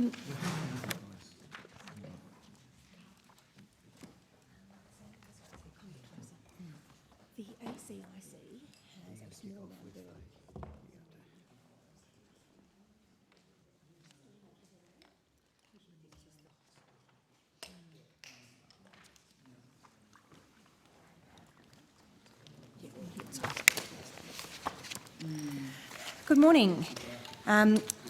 The ACIC has a small number. Good morning.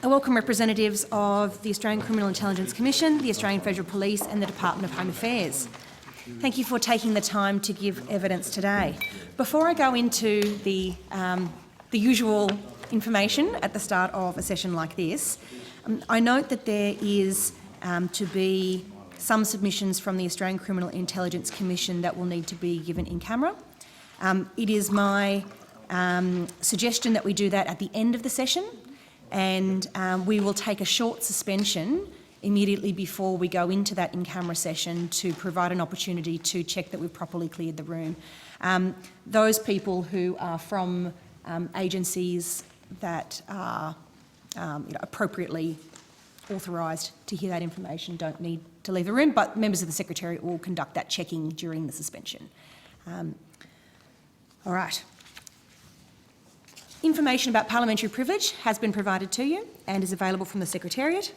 I welcome representatives of the Australian Criminal Intelligence Commission, the Australian Federal Police and the Department of Home Affairs. Thank you for taking the time to give evidence today. Before I go into the usual information at the start of a session like this, I note that there is to be some submissions from the Australian Criminal Intelligence Commission that will need to be given in camera. It is my suggestion that we do that at the end of the session, and we will take a short suspension immediately before we go into that in-camera session to provide an opportunity to check that we've properly cleared the room. Those people who are from agencies that are appropriately authorised to hear that information don't need to leave the room, but members of the Secretariat will conduct that checking during the suspension. All right. Information about parliamentary privilege has been provided to you and is available from the Secretariat.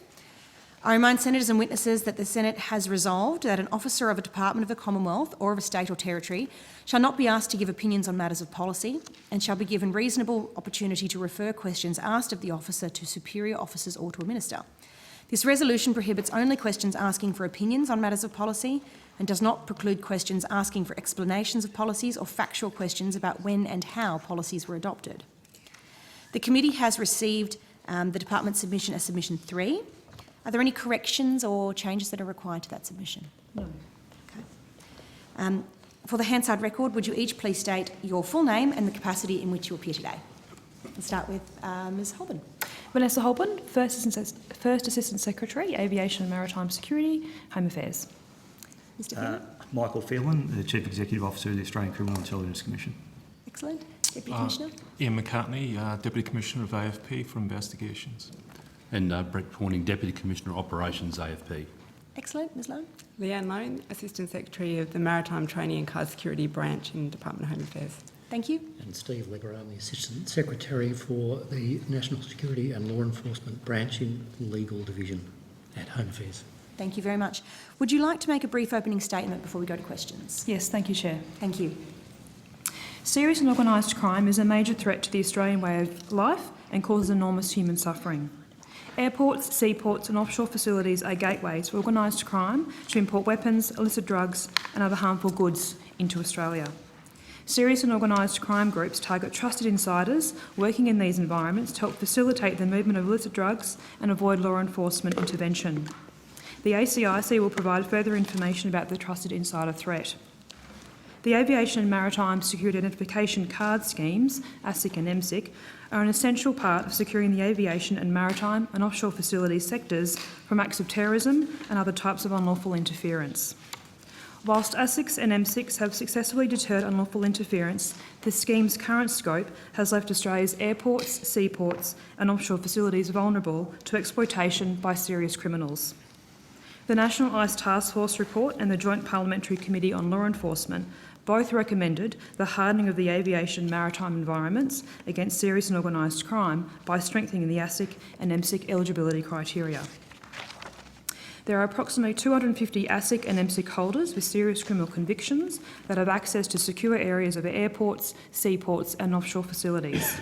I remind senators and witnesses that the Senate has resolved that an officer of a department of the Commonwealth or of a state or territory shall not be asked to give opinions on matters of policy and shall be given reasonable opportunity to refer questions asked of the officer to superior officers or to a minister. This resolution prohibits only questions asking for opinions on matters of policy and does not preclude questions asking for explanations of policies or factual questions about when and how policies were adopted. The committee has received the department's submission as submission 3. Are there any corrections or changes that are required to that submission? No. Okay. For the Hansard record, would you each please state your full name and the capacity in which you appear today? We'll start with Ms Holborn. Vanessa Holborn, First Assistant Secretary, Aviation and Maritime Security, Home Affairs. Mr Phelan. Michael Phelan, the Chief Executive Officer of the Australian Criminal Intelligence Commission. Excellent. Deputy Commissioner. Ian McCartney, Deputy Commissioner of AFP for Investigations. And Brett Corning, Deputy Commissioner Operations, AFP. Excellent. Ms Loan. Leanne Lone, Assistant Secretary of the Maritime Training and Car Security Branch in Department of Home Affairs. Thank you. And Steve Leber, I'm the Assistant Secretary for the National Security and Law Enforcement Branch in Legal Division at Home Affairs. Thank you very much. Would you like to make a brief opening statement before we go to questions? Yes, thank you, Chair. Thank you. Serious and organised crime is a major threat to the Australian way of life and causes enormous human suffering. Airports, seaports and offshore facilities are gateways for organised crime to import weapons, illicit drugs and other harmful goods into Australia. Serious and organised crime groups target trusted insiders working in these environments to help facilitate the movement of illicit drugs and avoid law enforcement intervention. The ACIC will provide further information about the trusted insider threat. The Aviation and Maritime Security Identification Card schemes, ASIC and MSIC, are an essential part of securing the aviation and maritime and offshore facilities sectors from acts of terrorism and other types of unlawful interference. Whilst ASICs and MSICs have successfully deterred unlawful interference, the scheme's current scope has left Australia's airports, seaports and offshore facilities vulnerable to exploitation by serious criminals. The National ICE Task Force report and the Joint Parliamentary Committee on Law Enforcement both recommended the hardening of the aviation maritime environments against serious and organised crime by strengthening the ASIC and MSIC eligibility criteria. There are approximately 250 ASIC and MSIC holders with serious criminal convictions that have access to secure areas of airports, seaports and offshore facilities.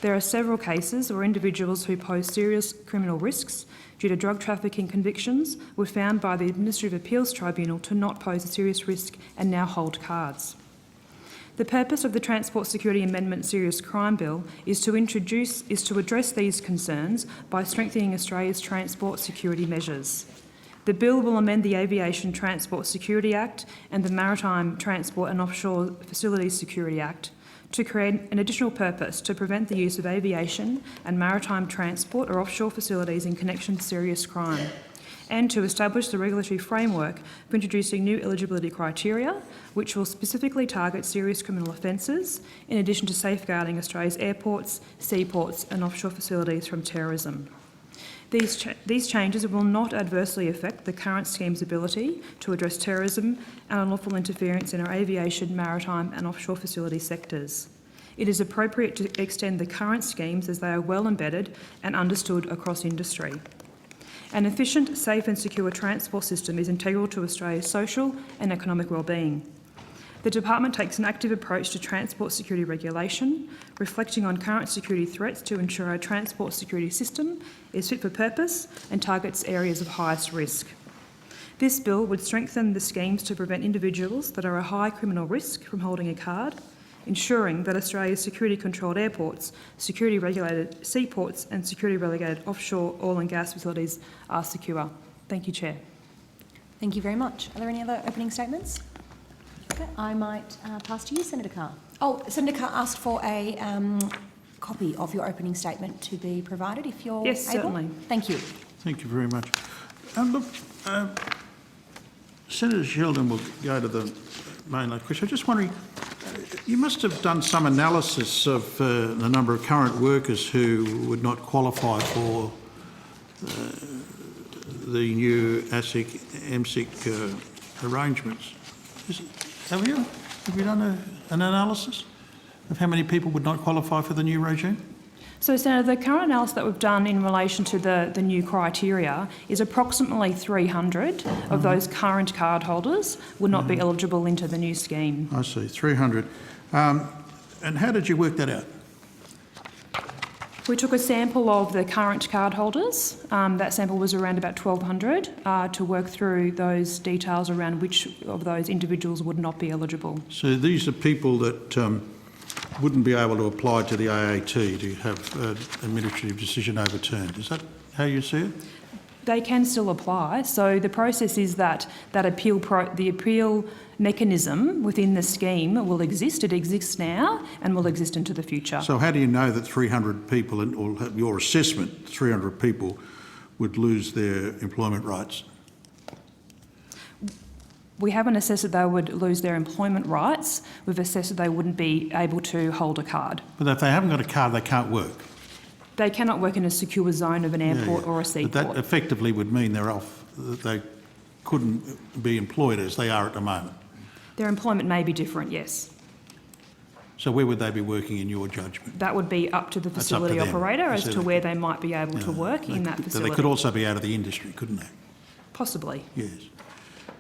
There are several cases where individuals who pose serious criminal risks due to drug trafficking convictions were found by the Administrative Appeals Tribunal to not pose a serious risk and now hold cards. The purpose of the Transport Security Amendment Serious Crime Bill is to address these concerns by strengthening Australia's transport security measures. The bill will amend the Aviation Transport Security Act and the Maritime Transport and Offshore Facilities Security Act to create an additional purpose to prevent the use of aviation and maritime transport or offshore facilities in connection to serious crime, and to establish the regulatory framework for introducing new eligibility criteria, which will specifically target serious criminal offences, in addition to safeguarding Australia's airports, seaports and offshore facilities from terrorism. These changes will not adversely affect the current scheme's ability to address terrorism and unlawful interference in our aviation, maritime and offshore facility sectors. It is appropriate to extend the current schemes as they are well embedded and understood across industry. An efficient, safe and secure transport system is integral to Australia's social and economic wellbeing. The Department takes an active approach to transport security regulation, reflecting on current security threats to ensure our transport security system is fit for purpose and targets areas of highest risk. This bill would strengthen the schemes to prevent individuals that are a high criminal risk from holding a card, ensuring that Australia's security-controlled airports, security-regulated seaports and security-regulated offshore oil and gas facilities are secure. Thank you, Chair. Thank you very much. Are there any other opening statements? Okay, I might pass to you, Senator Carr. Oh, Senator Carr asked for a copy of your opening statement to be provided, if you're Yes, able. certainly. Thank you. Thank you very much. Senator Sheldon will go to the mainline question. I'm just wondering, you must have done some analysis of the number of current workers who would not qualify for the new ASIC, MSIC arrangements. Have you done an analysis of how many people would not qualify for the new regime? So, Senator, the current analysis that we've done in relation to the new criteria is approximately 300 of those current cardholders would not be eligible into the new scheme. I see, 300. And how did you work that out? We took a sample of the current cardholders. That sample was around about 1,200 to work through those details around which of those individuals would not be eligible. So these are people that wouldn't be able to apply to the AAT to have an administrative decision overturned. Is that how you see it? They can still apply. So the process is that the appeal mechanism within the scheme will exist. It exists now and will exist into the future. So how do you know that 300 people, or your assessment, 300 people would lose their employment rights? We haven't assessed that they would lose their employment rights. We've assessed that they wouldn't be able to hold a card. But if they haven't got a card, they can't work. They cannot work in a secure zone of an airport or a seaport. But that effectively would mean they're off, that they couldn't be employed as they are at the moment. Their employment may be different, yes. So where would they be working in your judgment? That would be up to the That's up to facility them. operator as to Facility. where they might be able to work in that So facility. they could also be out of the industry, couldn't they? Possibly. Yes.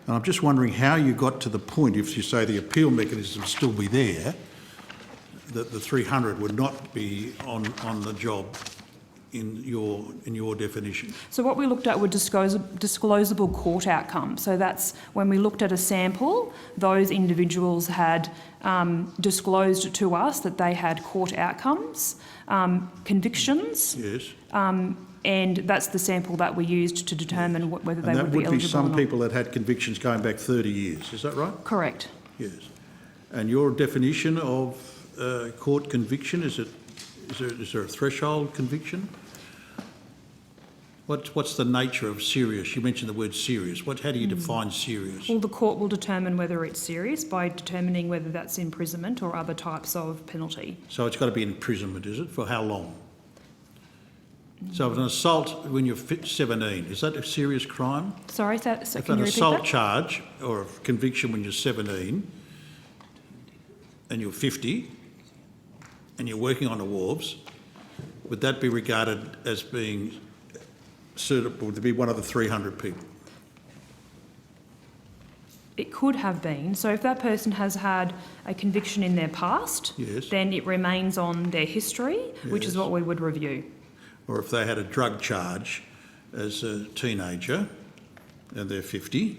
And I'm just wondering how you got to the point, if you say the appeal mechanism would still be there, that the 300 would not be on the job in your definition. So what we looked at were disclosable court outcomes. So that's when we looked at a sample, those individuals had disclosed to us that they had court outcomes, convictions, Yes. and that's the sample that we used to determine whether they And would that be would eligible be or some not. people that had convictions going back 30 years, is that right? Correct. Yes. And your definition of court conviction, is there a threshold conviction? What's the nature of serious? You mentioned the word serious. How do you define serious? Well, the court will determine whether it's serious by determining whether that's imprisonment or other types of penalty. So it's got to be imprisonment, is it? For how long? So if an assault when you're 17, is that a serious crime? Sorry, so If can an you repeat assault that? charge or a conviction when you're 17 and you're 50 and you're working on the wharves, would that be regarded as being suitable to be one of the 300 people? It could have been. So if that person has had a conviction in their past, Yes. then it remains on their history, which is Yes. what we would review. Or if they had a drug charge as a teenager and they're 50,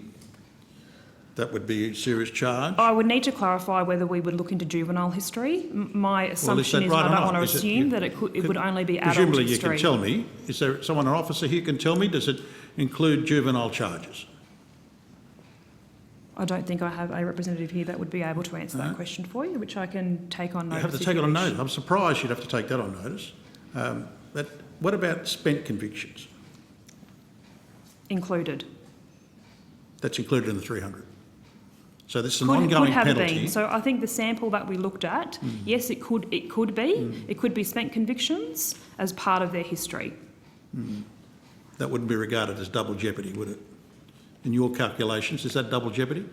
that would be a serious charge? I would need to clarify whether we would look into juvenile history. My assumption is, right and or I don't not? want to Is it- assume that it would only be adult Presumably history. you can tell me. Is there an officer here can tell me, does it include juvenile charges? I don't think I have a representative here that would be able to answer that question for you, which I can take on notice. You have to if take it on wish. notice. I'm surprised you'd have to take that on notice. But what about spent convictions? Included. That's included in the 300. So this is an Could ongoing have penalty. been. So I think the sample that we looked at, yes, it could be. It could be spent convictions as part of their history. that wouldn't be regarded as double jeopardy, would it? In your calculations, is that double jeopardy?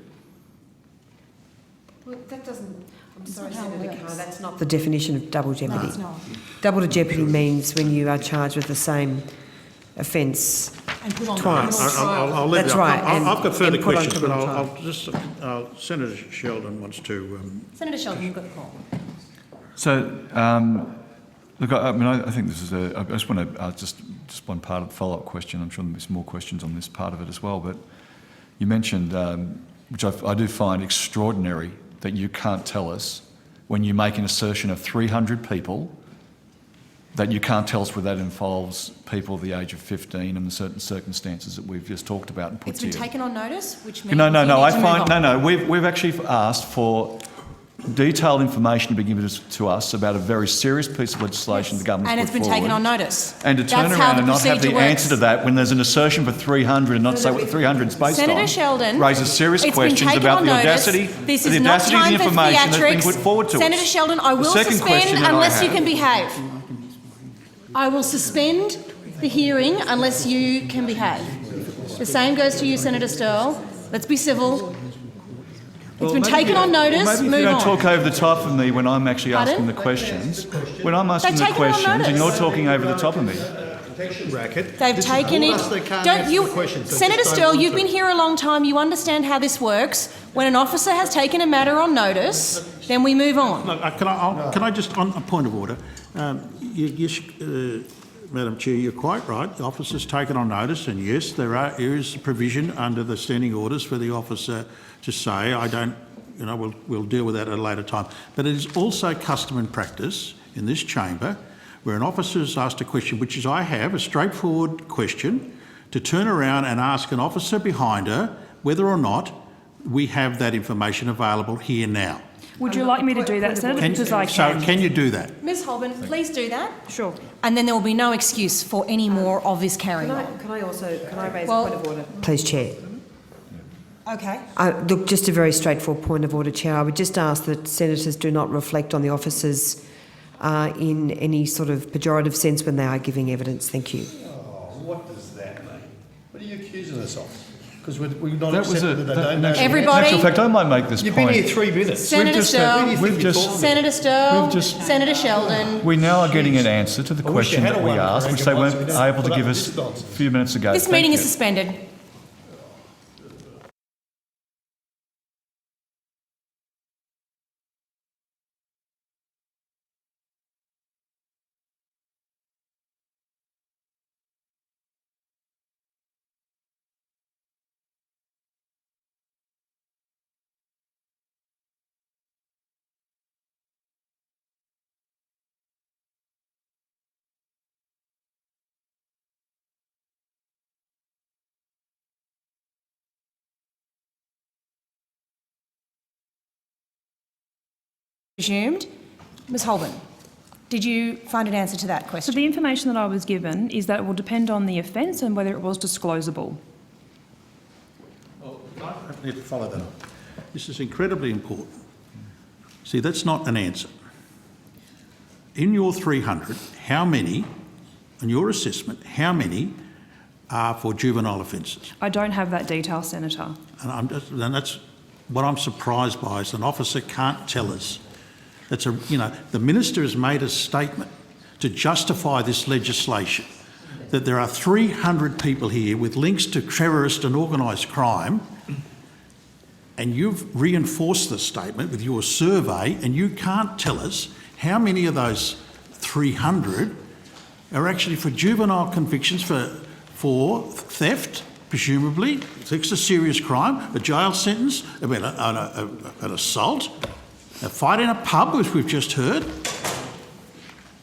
Well, that doesn't... I'm sorry, Senator Carr, that's not the definition of double jeopardy. it's not. Double jeopardy means when you are charged with the same offence And put on twice. I'll leave That's it. right, I've got further and put on questions, but criminal I'll just... Senator Sheldon wants to... Senator Sheldon, you've got the call. So, look, I think this is I just want to just one part of the follow-up question. I'm sure there's more questions on this part of it as well. But you mentioned, which I do find extraordinary, that you can't tell us when you make an assertion of 300 people, that you can't tell us whether that involves people of the age of 15 and the certain circumstances that we've just talked about and put It's been to you. taken on notice, which means No. you need I to move find on. We've actually asked for detailed information to be given to us about a very serious piece of legislation the government's And put it's been forward. taken on notice. And to turn That's how around the and not have the procedure answer to works. that when there's an assertion for 300 and not say what the 300 is based Senator on Sheldon, raises serious it's been questions taken about on the notice. audacity, This the is not audacity of the time for information that's been theatrics. put forward to Senator us. Sheldon, I will second suspend question that I unless you have- can behave. I will suspend the hearing unless you can behave. The same goes to you, Senator Sterle. Let's be civil. It's been taken on notice. Maybe if Move you don't on. talk over the top of me when I'm actually Pardon? asking the questions, when I'm asking They've the taken it on questions and notice. you're talking over the top of me. They've taken it. Don't you, Senator Sterle? You've been here a long time. You understand how this works. When an officer has taken a matter on notice, then we move on. Look, can I just, on a point of order, Madam Chair, you're quite right. The officer's taken on notice, and yes, there is a provision under the standing orders for the officer to say, I don't, we'll deal with that at a later time. But it is also custom and practice in this chamber where an officer is asked a question, which is I have, a straightforward question, to turn around and ask an officer behind her whether or not we have that information available here now. Would you like me to do that, Senator? Because I can. So can you do that? Ms. Holborn, please do that. Sure. And then there will be no excuse for any more of this carrying on. Can I raise Well- a point of order? Please, Chair. Okay. Look, just a very straightforward point of order, Chair. I would just ask that senators do not reflect on the officers in any sort of pejorative sense when they are giving evidence. Thank you. What does that mean? What are you accusing us of? Because we're not That was accepting that they don't know. Everybody- In actual fact, I might make this You've point. been here 3 minutes. Senator Sterle, We've just, Senator Sterle, We've just- Senator Sheldon. we now are getting an answer to the I wish you question had that a we one asked, which they correct weren't once we don't able to put give up us with a this nonsense. few minutes ago. This Thank meeting you. is suspended. Resumed. Ms. Holborn, did you find an answer to that So question? the information that I was given is that it will depend on the offence and whether it was disclosable. I need to follow that up. This is incredibly important. See, that's not an answer. In your 300, how many, on your assessment, how many are for juvenile offences? I don't have that detail, Senator. And that's what I'm surprised by is an officer can't tell us. The minister has made a statement to justify this legislation that there are 300 people here with links to terrorist and organised crime, and you've reinforced the statement with your survey, and you can't tell us how many of those 300 are actually for juvenile convictions for theft, presumably. It's a serious crime, a jail sentence, an assault, a fight in a pub, as we've just heard.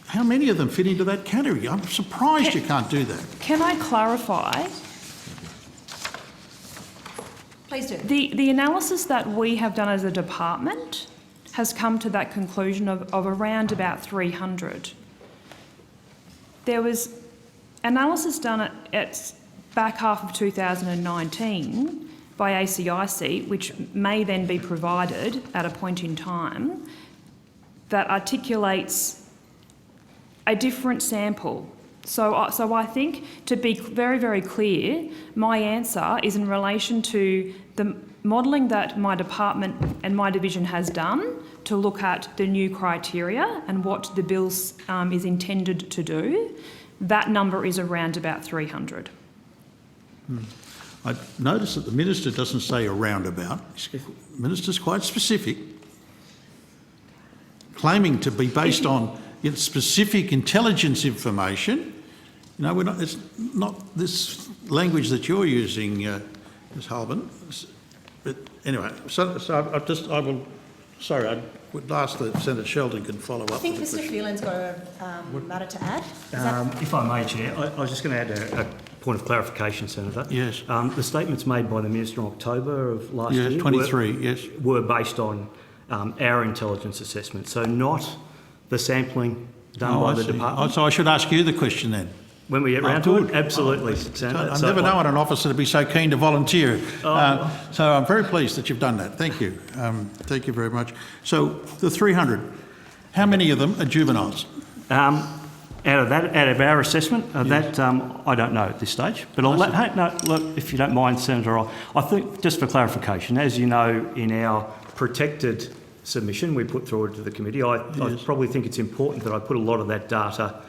How many of them fit into that category? I'm surprised you can't do that. Can I clarify? Please do. The analysis that we have done as a department has come to that conclusion of around about 300. There was analysis done at back half of 2019 by ACIC, which may then be provided at a point in time, that articulates a different sample So I think, to be very, very clear, my answer is in relation to the modelling that my department and my division has done to look at the new criteria and what the bill is intended to do. That number is around about 300. I notice that the Minister doesn't say a roundabout. The Minister's quite specific, claiming to be based on specific intelligence information. You know, it's not this language that you're using, Ms Halban. But anyway, I would ask that Senator Sheldon can follow up. I think with the Mr question. Phelan's got a matter to add. If I may, Chair, I was just going to add a point of clarification, Senator. Yes. The statements made by the Minister in October of last year 23, were based on our intelligence assessment, so not the sampling done by the department. So I should ask you the question then. When we get round to it, absolutely, Senator. I've never known an officer to be so keen to volunteer. So I'm very pleased that you've done that. Thank you. Thank you very much. So the 300, how many of them are juveniles? Out of our assessment, I don't know at this stage. But look, if you don't mind, Senator, I think, just for clarification, as you know, in our protected submission we put forward to the committee, I probably think it's important that I put a lot of that data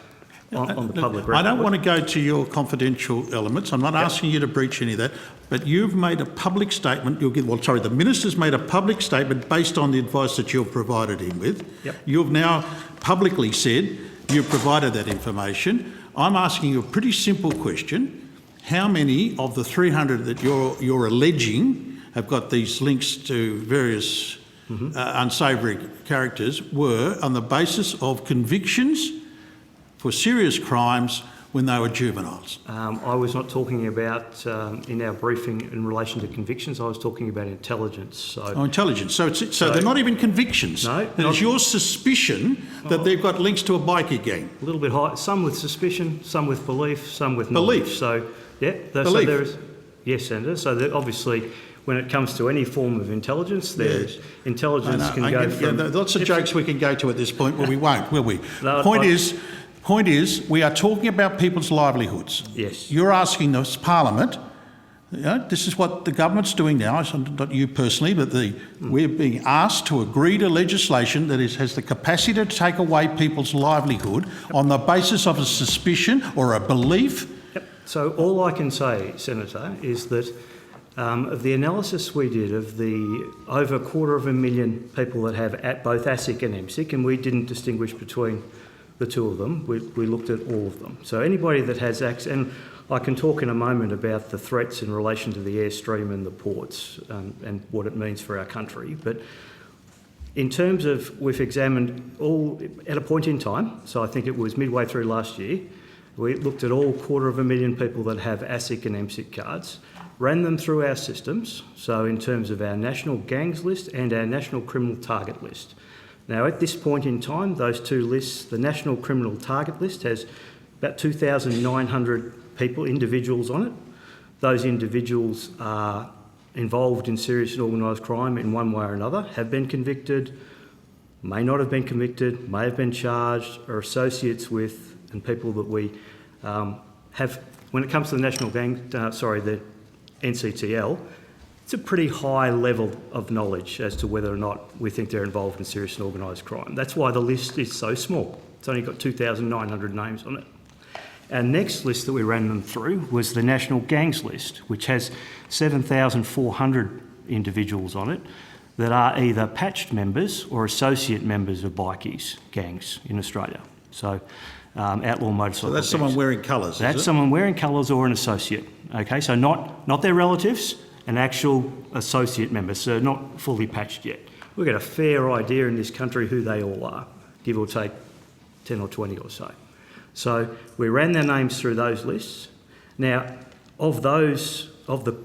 on the public record. I don't want to go to your confidential elements. I'm not asking you to breach any of that, but you've made a public statement. The Minister's made a public statement based on the advice that you've provided him with. Yep. You've now publicly said you've provided that information. I'm asking you a pretty simple question. How many of the 300 that you're alleging have got these links to various unsavoury characters were on the basis of convictions for serious crimes when they were juveniles? I was not talking about, in our briefing in relation to convictions, I was talking about intelligence. So, intelligence. So they're not even convictions. No. It's your suspicion that they've got links to a bikie gang. A little bit high, some with suspicion, some with belief, some with knowledge. Belief? So, yeah. Belief? So there is, yes, Senator. So obviously, when it comes to any form of intelligence, there's intelligence can go from... lots of jokes we can go to at this point, but we won't, will we? No, Point is, we are talking about people's livelihoods. Yes. You're asking this Parliament, this is what the government's doing now, it's not you personally, but we're being asked to agree to legislation that has the capacity to take away people's livelihood on the basis of a suspicion or a belief. Yep. So all I can say, Senator, is that of the analysis we did of the over 250,000 people that have both ASIC and MSIC, and we didn't distinguish between the two of them, we looked at all of them. So anybody that has access, and I can talk in a moment about the threats in relation to the airstream and the ports and what it means for our country, but in terms of, we've examined all, at a point in time, so I think it was midway through last year, we looked at all 250,000 people that have ASIC and MSIC cards, ran them through our systems, so in terms of our national gangs list and our national criminal target list. Now, at this point in time, those two lists, the National Criminal Target List has about 2,900 individuals on it. Those individuals are involved in serious and organised crime in one way or another, have been convicted, may not have been convicted, may have been charged, are associates with, and people that we have, when it comes to the National the NCTL, it's a pretty high level of knowledge as to whether or not we think they're involved in serious and organised crime. That's why the list is so small. It's only got 2,900 names on it. Our next list that we ran them through was the National Gangs List, which has 7,400 individuals on it that are either patched members or associate members of bikies gangs in Australia. So outlaw motorcycle So that's someone wearing colours, That's someone wearing colours or an associate. Okay, so not their relatives, an actual associate member, so not fully patched yet. We've got a fair idea in this country who they all are, give or take 10 or 20 or so. So we ran their names through those lists. Now, of the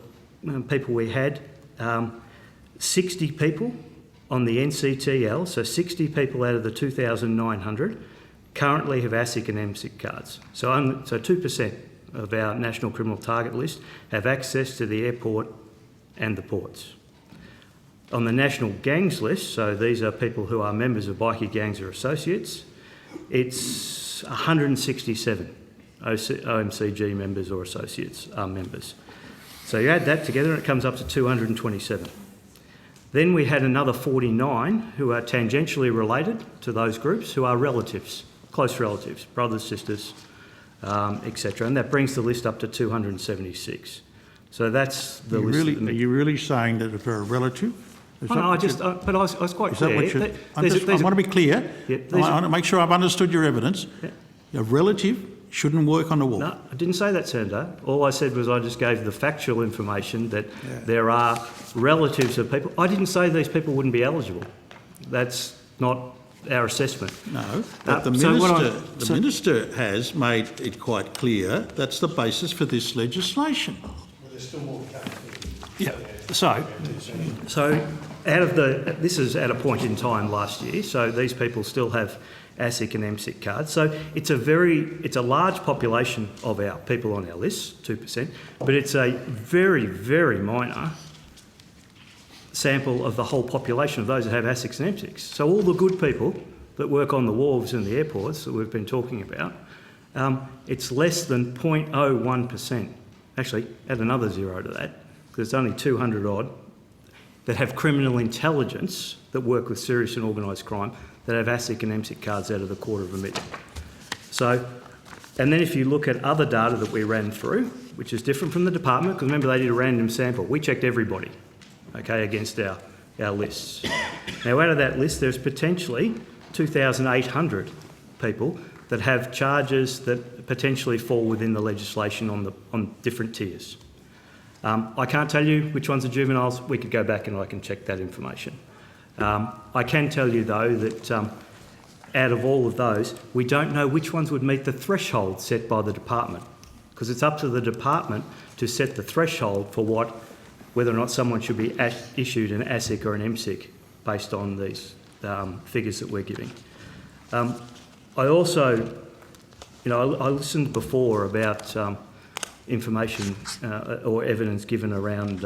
people we had, 60 people on the NCTL, so 60 people out of the 2,900 currently have ASIC and MSIC cards. So 2% of our National Criminal Target List have access to the airport and the ports. On the National Gangs List, so these are people who are members of bikie gangs or associates, it's 167 OMCG members or associates are members. So you add that together and it comes up to 227. Then we had another 49 who are tangentially related to those groups, who are relatives, close relatives, brothers, sisters, etc. And that brings the list up to 276. So that's the list. Are you really saying that if they're a relative? But I was quite clear. I want to be clear. Yeah, I want to make sure I've understood your evidence. Yeah. A relative shouldn't work on the wall. No, I didn't say that, Senator. All I said was I just gave the factual information that there are relatives of people. I didn't say these people wouldn't be eligible. That's not our assessment. No, but the minister has made it quite clear that's the basis for this legislation. Well, there's still more to come. Yeah. So out of this is at a point in time last year, so these people still have ASIC and MSIC cards. So it's a large population of our people on our list, 2%, but it's a very, very minor sample of the whole population of those that have ASICs and MSICs. So all the good people that work on the wharves and the airports that we've been talking about, it's less than 0.01%. Actually, add another zero to that, because it's only 200 odd that have criminal intelligence that work with serious and organised crime that have ASIC and MSIC cards out of the 250,000. So, and then if you look at other data that we ran through, which is different from the department, because remember they did a random sample, we checked everybody, okay, against our lists. Now out of that list there's potentially 2,800 people that have charges that potentially fall within the legislation on different tiers. I can't tell you which ones are juveniles. We could go back and I can check that information. I can tell you though that out of all of those, we don't know which ones would meet the threshold set by the department, because it's up to the department to set the threshold for whether or not someone should be issued an ASIC or an MSIC based on these figures that we're giving. I also, I listened before about information or evidence given around,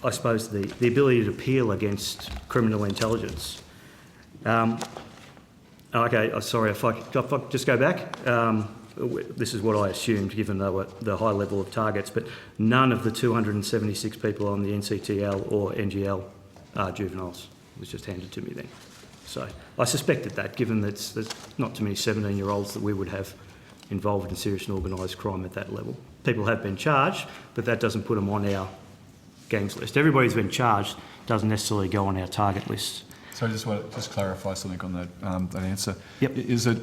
I suppose, the ability to appeal against criminal intelligence. Okay, sorry, if I just go back. This is what I assumed, given the high level of targets, but none of the 276 people on the NCTL or NGL are juveniles. It was just handed to me then. So I suspected that, given that there's not too many 17-year-olds that we would have involved in serious and organised crime at that level. People have been charged, but that doesn't put them on our gangs list. Everybody who's been charged doesn't necessarily go on our target list. So I just want to clarify something on that answer. Yep. Is it,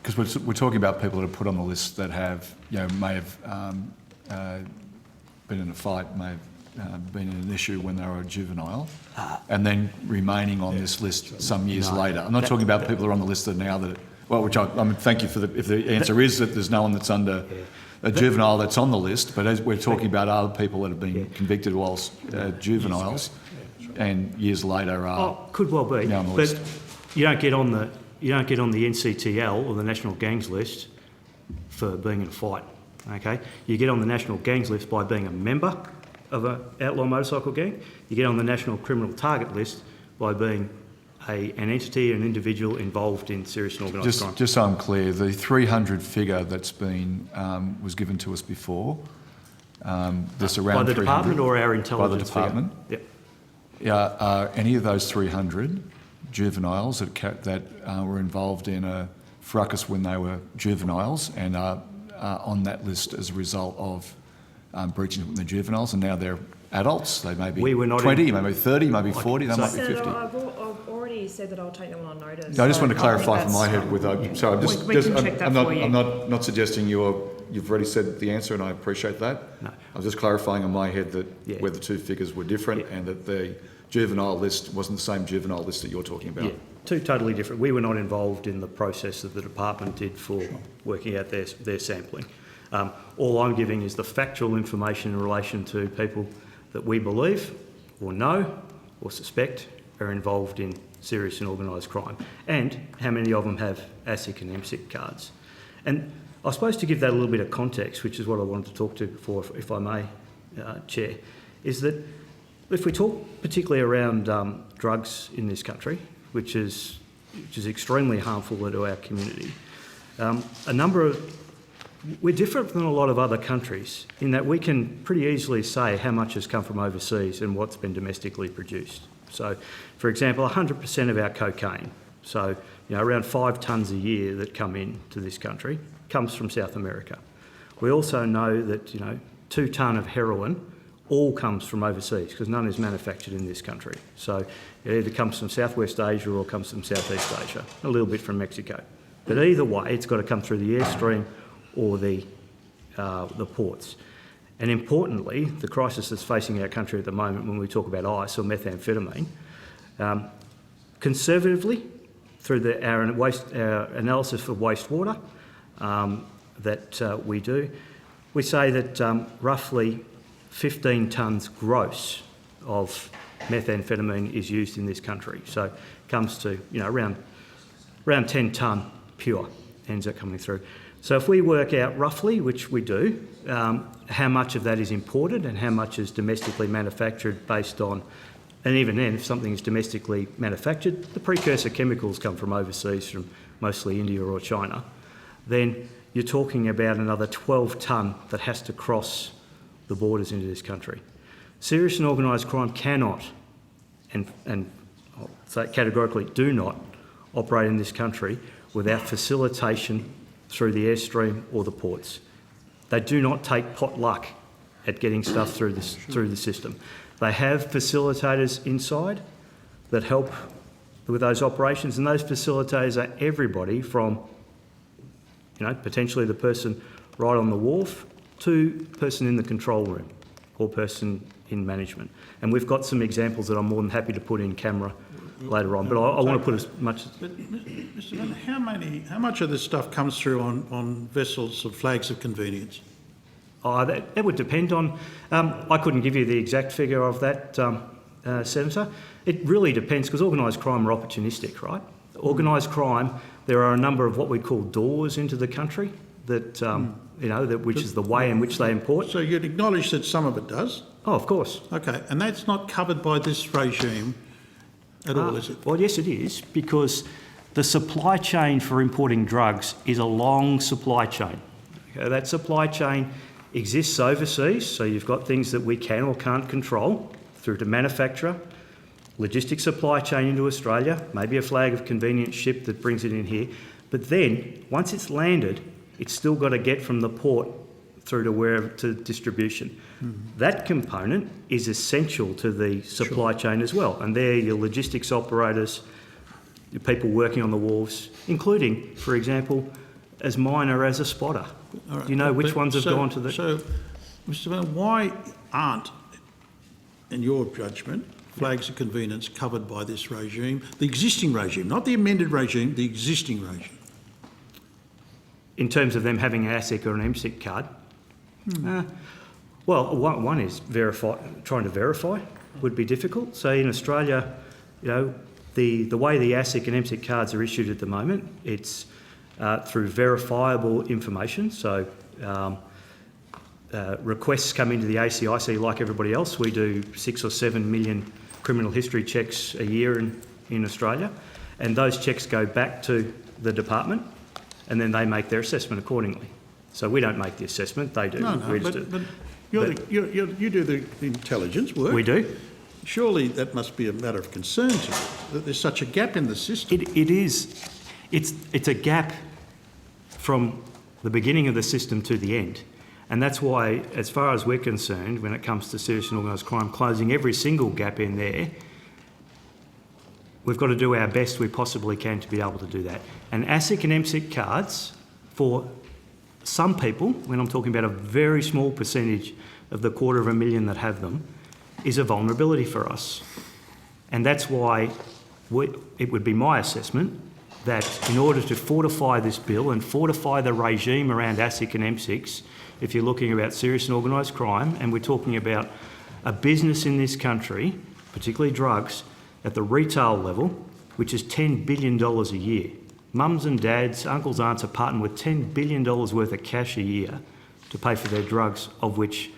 because we're talking about people that are put on the list that have, may have been in a fight, may have been in an issue when they were a juvenile, and then remaining on this list some years later. I'm not talking about people who are on the list that now that, thank you for if the answer is that there's no one that's under a juvenile that's on the list, but as we're talking about other people that have been convicted whilst juveniles, and years later are could well be, now on the but list. you don't get on the NCTL or the National Gangs List for being in a fight. Okay, you get on the National Gangs List by being a member of an outlaw motorcycle gang. You get on the National Criminal Target List by being an entity, an individual involved in serious and organised crime. Just so I'm clear, the 300 figure that's been was given to us before. This around by the 300, department or our intelligence? By the department. Yep. Are any of those 300 juveniles that were involved in a fracas when they were juveniles and are on that list as a result of breaching when they're juveniles, and now they're adults? They may be 20, maybe 30, maybe 40, they might be 50. Senator, I've already said that I'll take them on notice. No, I just want to clarify from my head with. So I'm just. We can check that for you. I'm not suggesting you've already said the answer, and I appreciate that. No. I was just clarifying in my head that where the two figures were different, and that the juvenile list wasn't the same juvenile list that you're talking about. Yeah, two totally different. We were not involved in the process that the department did for working out their sampling. All I'm giving is the factual information in relation to people that we believe or know or suspect are involved in serious and organised crime, and how many of them have ASIC and MSIC cards. And I suppose to give that a little bit of context, which is what I wanted to talk to before, if I may, Chair, is that if we talk particularly around drugs in this country, which is extremely harmful to our community, We're different than a lot of other countries in that we can pretty easily say how much has come from overseas and what's been domestically produced. So, for example, 100% of our cocaine, so around 5 tonnes a year that come into this country, comes from South America. We also know that 2 tonne of heroin all comes from overseas because none is manufactured in this country. So it either comes from Southwest Asia or comes from Southeast Asia, a little bit from Mexico. But either way, it's got to come through the airstream or the ports. And importantly, the crisis that's facing our country at the moment when we talk about ice or methamphetamine, conservatively, through our analysis of wastewater that we do, we say that tonnes roughly gross of methamphetamine is used in this country. So it comes to around 10 tonne pure ends up coming through. So if we work out roughly, which we do, how much of that is imported and how much is domestically manufactured based on, and even then, if something is domestically manufactured, the precursor chemicals come from overseas, from mostly India or China, then you're talking about another 12 tonne that has to cross the borders into this country. Serious and organised crime cannot, and I'll say categorically do not, operate in this country without facilitation through the airstream or the ports. They do not take pot luck at getting stuff through the system. They have facilitators inside that help with those operations, and those facilitators are everybody from, potentially the person right on the wharf to person in the control room or person in management. And we've got some examples that I'm more than happy to put in camera later on, but I want to put as much... But, Mr. Mann, how much of this stuff comes through on vessels of flags of convenience? That would depend on... I couldn't give you the exact figure of that, Senator. It really depends, because organised crime are opportunistic, right? Organised crime, there are a number of what we call doors into the country that, which is the way in which they import. So you'd acknowledge that some of it does? Oh, of course. Okay, and that's not covered by this regime at all, is it? Well, yes, it is, because the supply chain for importing drugs is a long supply chain. Okay, that supply chain exists overseas, so you've got things that we can or can't control through to manufacturer, logistic supply chain into Australia, maybe a flag of convenience ship that brings it in here. But then, once it's landed, it's still got to get from the port through to wherever to distribution. Mm-hmm. That component is essential to the supply chain as well. And they're your logistics operators, your people working on the wharves, including, for example, as minor as a spotter. Right. Do you know which ones have gone to the... So, Mr. Mann, why aren't, in your judgment, flags of convenience covered by this regime, the existing regime, not the amended regime, the existing regime? In terms of them having an ASIC or an MSIC card? Well, one is trying to verify would be difficult. So in Australia, the way the ASIC and MSIC cards are issued at the moment, it's through verifiable information. So requests come into the ACIC like everybody else. We do 6 or 7 million criminal history checks a year in Australia, and those checks go back to the department, and then they make their assessment accordingly. So we don't make the assessment, they do. No, but you do the intelligence work. We do. Surely that must be a matter of concern to you, that there's such a gap in the system. It is. It's a gap from the beginning of the system to the end. And that's why, as far as we're concerned, when it comes to serious and organised crime, closing every single gap in there, we've got to do our best we possibly can to be able to do that. And ASIC and MSIC cards, for some people, when I'm talking about a very small percentage of the 250,000 that have them, is a vulnerability for us. And that's why it would be my assessment that in order to fortify this bill and fortify the regime around ASIC and MSICs, if you're looking about serious and organised crime, and we're talking about a business in this country, particularly drugs, at the retail level, which is $10 billion a year. Mums and dads, uncles, aunts are parting with $10 billion worth of cash a year to pay for their drugs, of which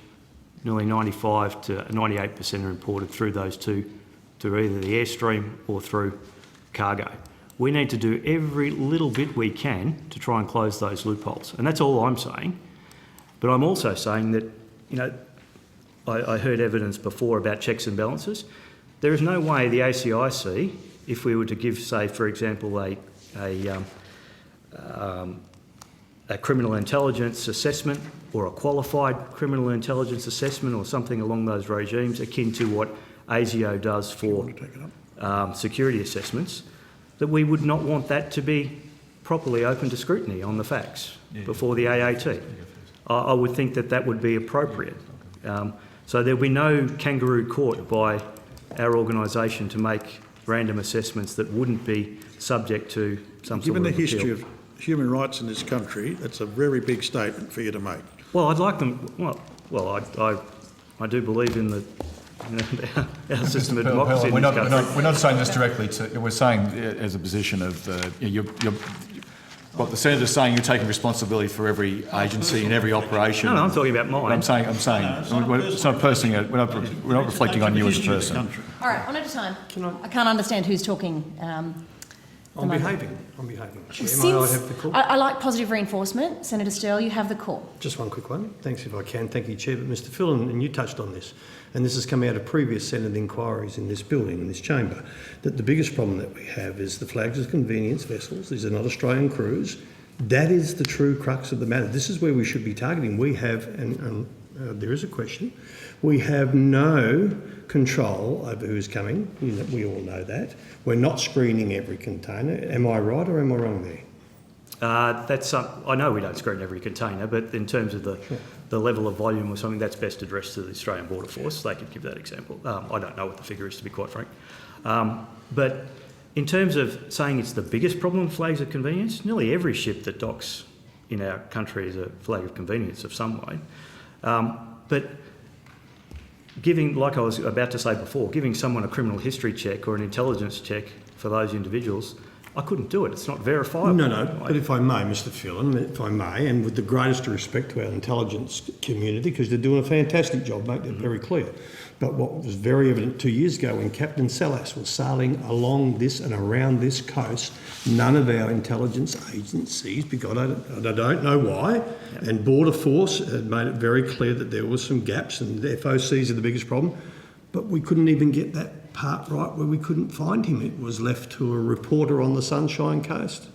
nearly 95 to 98% are imported through those two, through either the airstream or through cargo. We need to do every little bit we can to try and close those loopholes. And that's all I'm saying. But I'm also saying that, you know, I heard evidence before about checks and balances. There is no way the ACIC, if we were to give, say, for example, a criminal intelligence assessment or a qualified criminal intelligence assessment or something along those regimes, akin to what ASIO does for security assessments, that we would not want that to be properly open to scrutiny on the facts before the AAT. I would think that that would be appropriate. So there'll be no kangaroo court by our organisation to make random assessments that wouldn't be subject to some Given sort the of appeal. history of human rights in this country, that's a very big statement for you to make. Well, I'd like them. Well, I do believe in the our system of democracy in this country. We're not saying this directly to. We're saying as a position of what the senator's saying. You're taking responsibility for every agency and every operation. No, I'm talking about mine. I'm saying. It's not personally. We're not reflecting on you as a person. All right, one at a time. I can't understand who's talking. I'm behaving. May I have the call? I like positive reinforcement. Senator Sterle, you have the call. Just one quick one. Thanks if I can. Thank you, Chair. But Mr Fillon, and you touched on this, and this has come out of previous Senate inquiries in this building, in this chamber, that the biggest problem that we have is the flags as convenience vessels. These are not Australian crews. That is the true crux of the matter. This is where we should be targeting. We have, and there is a question, we have no control over who's coming. We all know that. We're not screening every container. Am I right or am I wrong there? I know we don't screen every container, but in terms of the level of volume or something, that's best addressed to the Australian Border Force. They could give that example. I don't know what the figure is, to be quite frank. But in terms of saying it's the biggest problem, flags of convenience, nearly every ship that docks in our country is a flag of convenience of some way. But giving, like I was about to say before, giving someone a criminal history check or an intelligence check for those individuals, I couldn't do it. It's not verifiable. No, but if I may, Mr Fillon, if I may, and with the greatest respect to our intelligence community, because they're doing a fantastic job, make that very clear. But what was very evident 2 years ago when Captain Salas was sailing along this and around this coast, none of our intelligence agencies, because I don't know why, and Border Force had made it very clear that there was some gaps and the FOCs are the biggest problem, but we couldn't even get that part right where we couldn't find him. It was left to a reporter on the Sunshine Coast.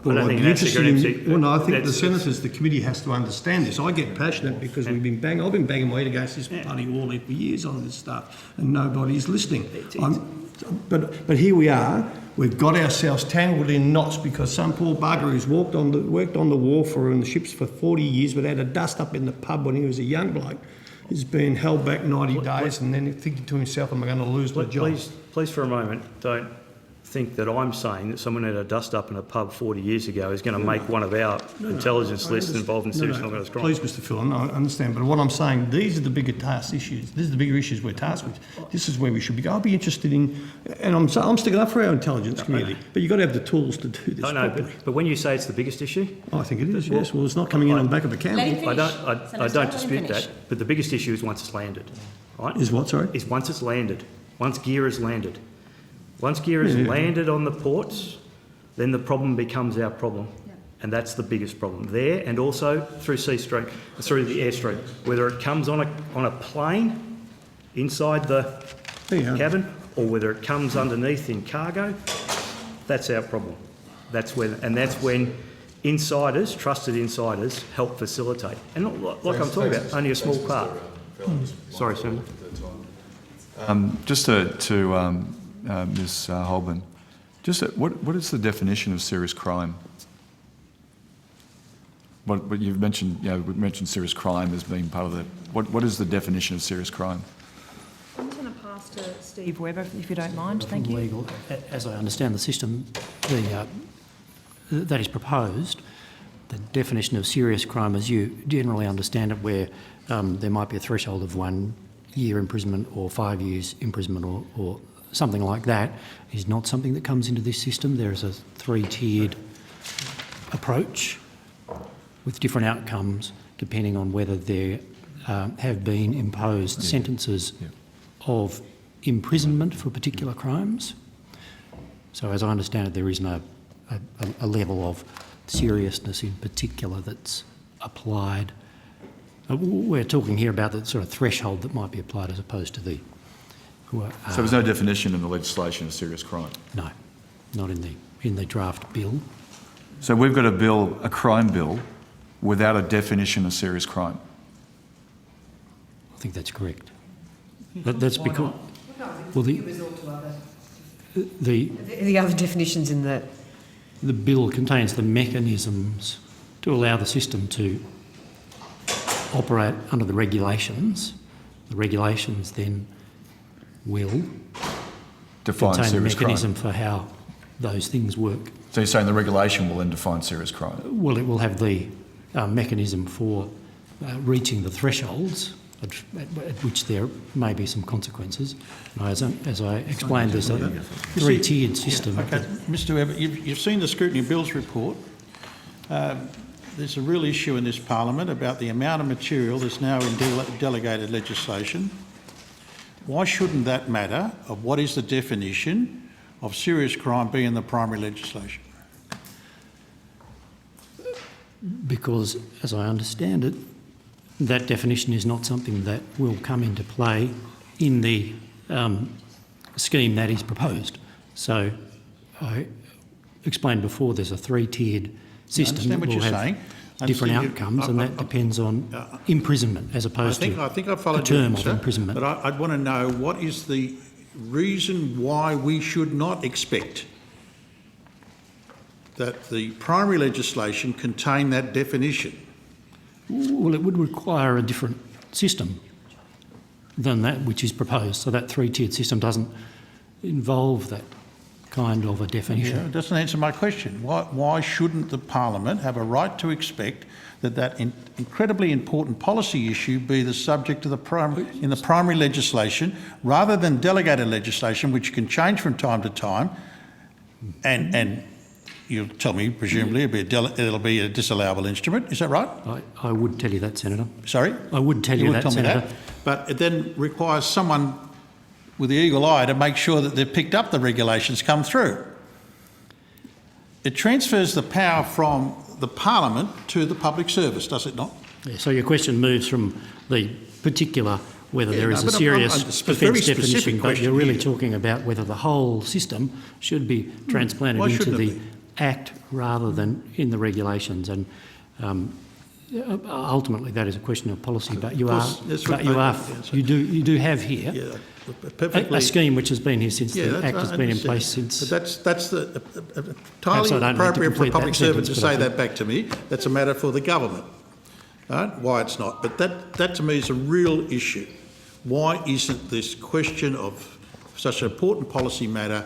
Well, I think the senators, the committee has to understand this. I get passionate because I've been banging my head against this bloody wall for years on this stuff, and nobody's listening. But here we are. We've got ourselves tangled in knots because some poor bugger who's worked on the wharf or in the ships for 40 years but had a dust up in the pub when he was a young bloke is being held back 90 days and then thinking to himself, am I going to lose my job? Please for a moment, don't think that I'm saying that someone had a dust up in a pub 40 years ago is going to make one of our intelligence lists involved in serious organised crime. Please, Mr Fillon, I understand, but what I'm saying, these are the bigger task issues. These are the bigger issues we're tasked with. This is where we should be. I'll be interested in, and I'm sticking up for our intelligence community, but you've got to have the tools to do this properly. But when you say it's the biggest issue, I think it is, yes. Well, it's not coming in on the back of a camel. I don't dispute that, but the biggest issue is once it's landed, right? Is what, sorry? Is once it's landed, once gear is landed. Once gear is landed on the ports, then the problem becomes our problem. And that's the biggest problem there, and also through the airstream. Whether it comes on a plane inside the cabin or whether it comes underneath in cargo, that's our problem. That's when insiders, trusted insiders, help facilitate. And not like I'm talking about, only a small part. Sorry, Senator. Just to Ms. Holborn, what is the definition of serious crime? What you've mentioned, we mentioned serious crime as being part of the. What is the definition of serious crime? I'm just going to pass to Steve Webber, if you don't mind. Thank you. Legal, as I understand the system, that is proposed. The definition of serious crime, as you generally understand it, where there might be a threshold of 1 year imprisonment or 5 years imprisonment or something like that, is not something that comes into this system. There is a 3-tiered approach with different outcomes depending on whether there have been imposed sentences of imprisonment for particular crimes. So as I understand it, there isn't a level of seriousness in particular that's applied. We're talking here about the sort of threshold that might be applied as opposed to the... So there's no definition in the legislation of serious crime? No, not in the draft bill. So we've got a crime bill, without a definition of serious crime? I think that's correct. That's because... Well, The other definitions in that. The bill contains the mechanisms to allow the system to operate under the regulations. The regulations then will Define contain a serious mechanism crime. for how those things work. So you're saying the regulation will then define serious crime? Well, it will have the mechanism for reaching the thresholds at which there may be some consequences. As I explained, there's a three-tiered system. Okay, Mr. Webber, you've seen the Scrutiny of Bills report. There's a real issue in this parliament about the amount of material that's now in delegated legislation. Why shouldn't that matter of what is the definition of serious crime be in the primary legislation? Because, as I understand it, that definition is not something that will come into play in the scheme that is proposed. So I explained before there's a three-tiered system that will have different outcomes, and that depends on imprisonment as opposed to I think I followed a term you, of sir, imprisonment. But I'd want to know what is the reason why we should not expect that the primary legislation contain that definition? Well, it would require a different system than that which is proposed. So that three-tiered system doesn't involve that kind of a definition. Yeah, it doesn't answer my question. Why shouldn't the Parliament have a right to expect that incredibly important policy issue be the subject of in the primary legislation rather than delegated legislation, which can change from time to time, and you'll tell me, presumably, it'll be a disallowable instrument. Is that right? I would tell you that, Senator. Sorry? I would tell you that, tell me Senator. that. But it then requires someone with the eagle eye to make sure that they've picked up the regulations come through. It transfers the power from the Parliament to the public service, does it not? Yeah, so your question moves from the particular whether there is a but serious a very offence specific definition, but question you're really here. talking about whether the whole system should be transplanted Why into shouldn't it the be? Act rather than in the regulations. And ultimately, that is a question of policy. But you do have here a scheme which has been here since the Act has been in place since. But that's entirely appropriate for a public servant to say that back to me. That's a matter for the government. Right? Why it's not. But that to me is a real issue. Why isn't this question of such an important policy matter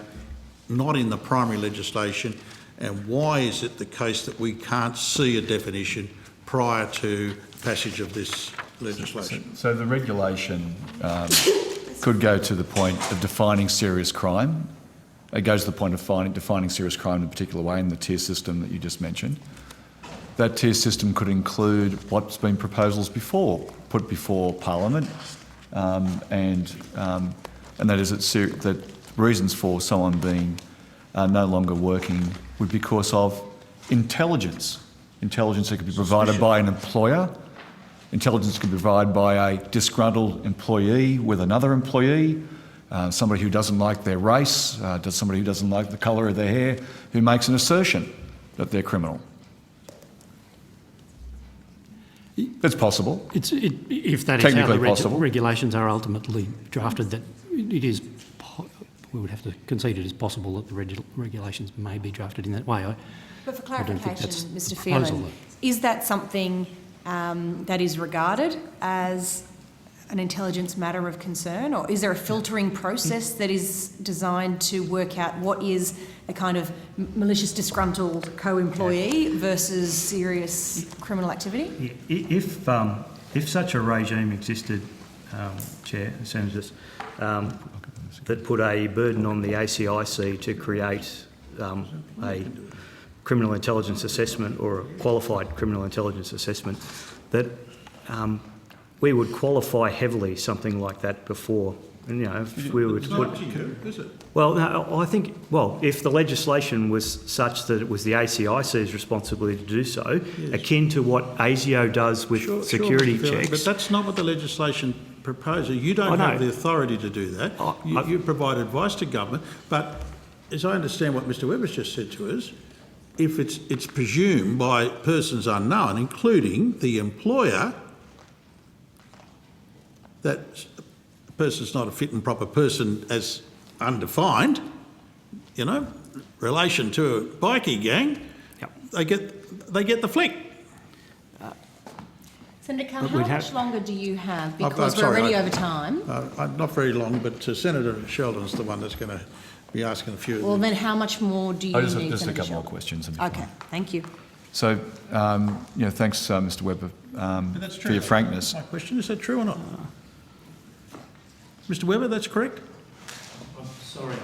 not in the primary legislation, and why is it the case that we can't see a definition prior to passage of this legislation? So the regulation could go to the point of defining serious crime. It goes to the point of defining serious crime in a particular way in the tier system that you just mentioned. That tier system could include what's been proposals put before Parliament, and that is that reasons for someone being no longer working would be because of intelligence. Intelligence that could be provided by an employer. Intelligence could be provided by a disgruntled employee with another employee, somebody who doesn't like their race, somebody who doesn't like the colour of their hair, who makes an assertion that they're criminal. That's possible. If that is how the regulations are ultimately drafted, that it is, we would have to concede it is possible that the regulations may be drafted in that way. But for clarification, Mr. Phelan, is that something that is regarded as an intelligence matter of concern, or is there a filtering process that is designed to work out what is a kind of malicious, disgruntled co-employee versus serious criminal activity? If such a regime existed, Chair and Senators, that put a burden on the ACIC to create a criminal intelligence assessment or a qualified criminal intelligence assessment, that we would qualify heavily something like that before And, you know, if we were It's to not put... up to you, is it? Well, no, I think, well, if the legislation was such that it was the ACIC's responsibility to do so, akin to what ASIO does with security Mr. Phelan, checks... But that's not what the legislation proposes. You don't I have know. the authority to do that. You provide advice to government, but as I understand what Mr Webber's just said to us, if it's presumed by persons unknown, including the employer, that a person's not a fit and proper person as undefined, you know, relation to a bikie gang, they get the flick. Senator Carr, how much longer do you have? Because I'm we're sorry, already over time. I'm not very long, but Senator Sheldon's the one that's going to be asking a few. Well, then how much more do you Just need, a Senator couple more Sheldon? questions. Okay, thank you. So, thanks, Mr Webber, That's for true. your frankness. My question, is that true or not? Mr Webber, that's correct? I'm sorry,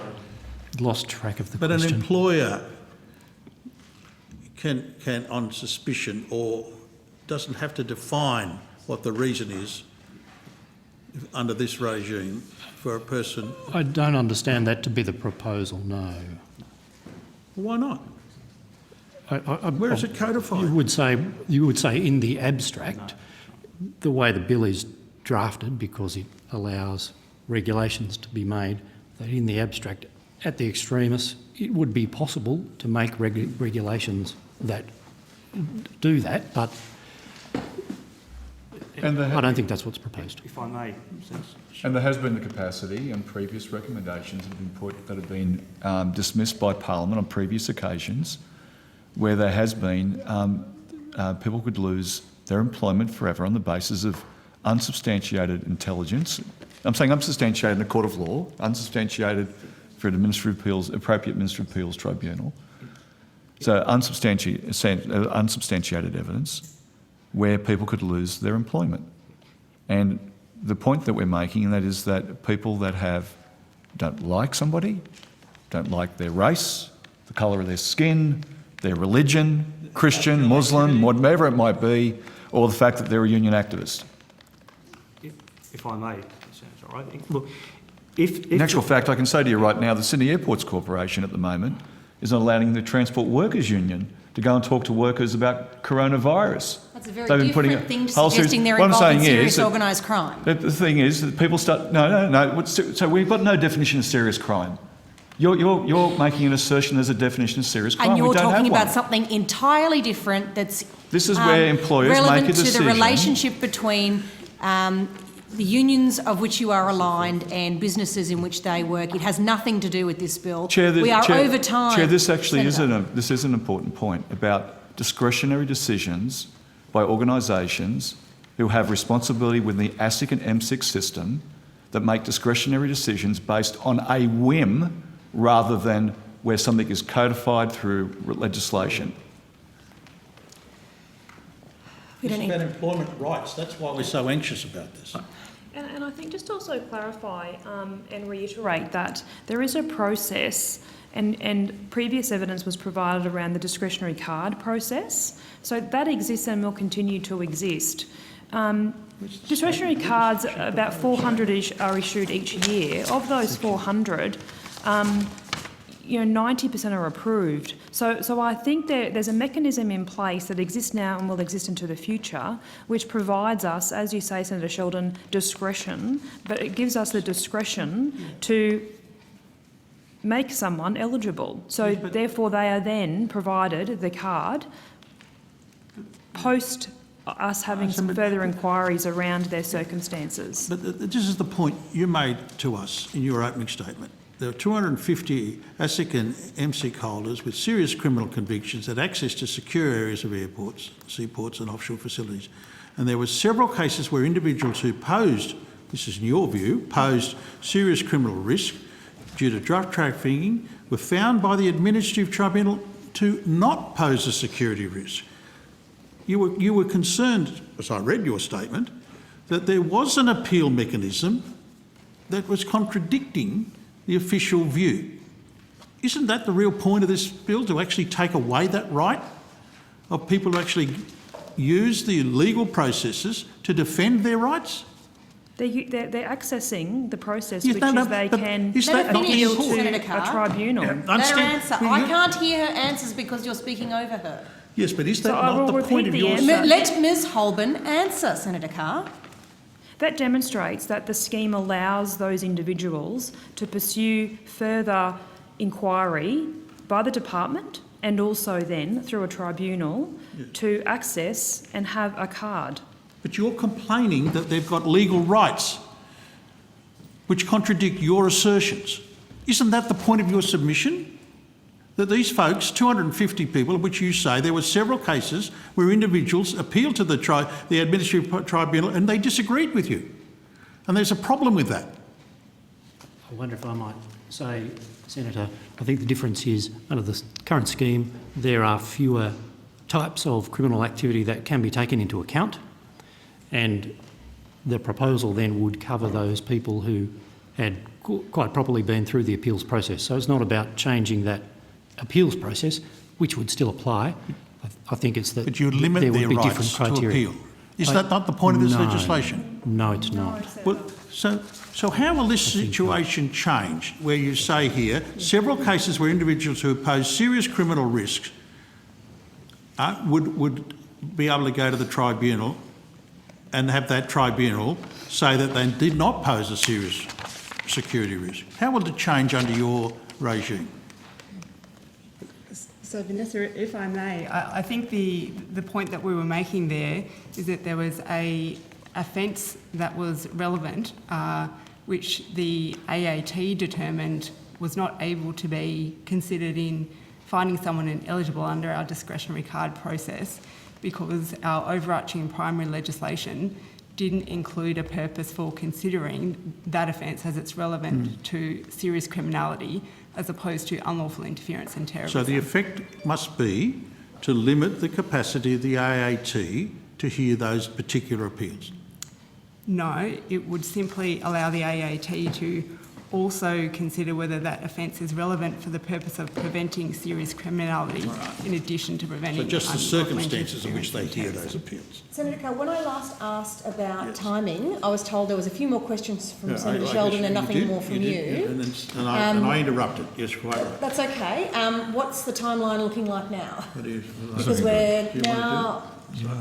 Lost track of the But question. an employer can, on suspicion, or doesn't have to define what the reason is under this regime for a person. I don't understand that to be the proposal, no. Why not? Where is it codified? You would say in the abstract, the way the bill is drafted, because it allows regulations to be made, that in the abstract, at the extremis, it would be possible to make regulations that do that, but I don't think that's what's proposed. if I may... And there has been the capacity, and previous recommendations have been put that have been dismissed by Parliament on previous occasions, where there has been people could lose their employment forever on the basis of unsubstantiated intelligence. I'm saying unsubstantiated in a court of law, unsubstantiated for an appropriate administrative appeals tribunal. So unsubstantiated evidence where people could lose their employment. And the point that we're making, and that is that people that don't like somebody, don't like their race, the colour of their skin, their religion, Christian, Muslim, whatever it might be, or the fact that they're a union activist. If I may, sounds all right. Look, if In actual fact, I can say to you right now, the Sydney Airports Corporation at the moment is not allowing the Transport Workers Union to go and talk to workers about coronavirus. That's a very They've been putting different thing to whole series- suggesting they're what I'm involved in saying serious is that- organised crime. The thing is that people start... No. So we've got no definition of serious crime. You're making an assertion there's a definition of serious crime. And you're we don't talking have about one. something entirely different that's This is where employers make a relevant to decision. the relationship between the unions of which you are aligned and businesses in which they work. It has nothing to do with this bill. We are over time. Chair, this actually Senator. is an important point about discretionary decisions by organisations who have responsibility within the ASIC and MSIC system that make discretionary decisions based on a whim rather than where something is codified through legislation. It's about employment rights. That's why we're so anxious about this. And I think just to also clarify and reiterate that there is a process, and previous evidence was provided around the discretionary card process. So that exists and will continue to exist. Discretionary cards, about 400 are issued each year. Of those 400, 90% are approved. So I think there's a mechanism in place that exists now and will exist into the future, which provides us, as you say, Senator Sheldon, discretion, but it gives us the discretion to make someone eligible. So therefore they are then provided the card post us having some further inquiries around their circumstances. But this is the point you made to us in your opening statement. There are 250 ASIC and MSIC holders with serious criminal convictions that access to secure areas of airports, seaports and offshore facilities. And there were several cases where individuals who posed, this is in your view, posed serious criminal risk due to drug trafficking were found by the Administrative Tribunal to not pose a security risk. You were concerned, as I read your statement, that there was an appeal mechanism that was contradicting the official view. Isn't that the real point of this bill, to actually take away that right of people to actually use the legal processes to defend their rights? They're accessing the process Yes, which no, is they but can is that not the appeal point? to Senator a Carr? tribunal. Yeah, Let her understand- answer. well, I you- can't hear her answers because you're speaking over her. Yes, but is that So I not will the point of repeat the your... answer. Let Ms Holborn answer, Senator Carr. That demonstrates that the scheme allows those individuals to pursue further inquiry by the department and also then through a tribunal to access and have a card. But you're complaining that they've got legal rights which contradict your assertions. Isn't that the point of your submission? That these folks, 250 people, of which you say there were several cases where individuals appealed to the administrative tribunal and they disagreed with you. And there's a problem with that. I wonder if I might say, Senator, I think the difference is under the current scheme there are fewer types of criminal activity that can be taken into account, and the proposal then would cover those people who had quite properly been through the appeals process. So it's not about changing that appeals process, which would still apply. I think it's that But you limit there would their be rights different to criteria. appeal. Is that not the point of this No. legislation? No, it's not. Well, so how will this situation change, where you say here, several cases where individuals who pose serious criminal risks would be able to go to the tribunal and have that tribunal say that they did not pose a serious security risk? How will it change under your regime? So Vanessa, if I may, I think the point that we were making there is that there was a offence that was relevant, which the AAT determined was not able to be considered in finding someone ineligible under our discretionary card process, because our overarching primary legislation didn't include a purpose for considering that offence as it's relevant to serious criminality, as opposed to unlawful interference and terrorism. So the effect must be to limit the capacity of the AAT to hear those particular appeals. No, it would simply allow the AAT to also consider whether that offence is relevant for the purpose of preventing serious criminality, in addition to preventing... So just the unlawful circumstances in which they interference hear and those terrorism. appeals. Senator Carr, when I last asked about Yes. timing, I was told there was a few more questions from No, Senator I Sheldon guess and you nothing did, more from you. did, and I interrupted. Yes, quite right. That's okay. What's the timeline looking like now? What is- Because we're now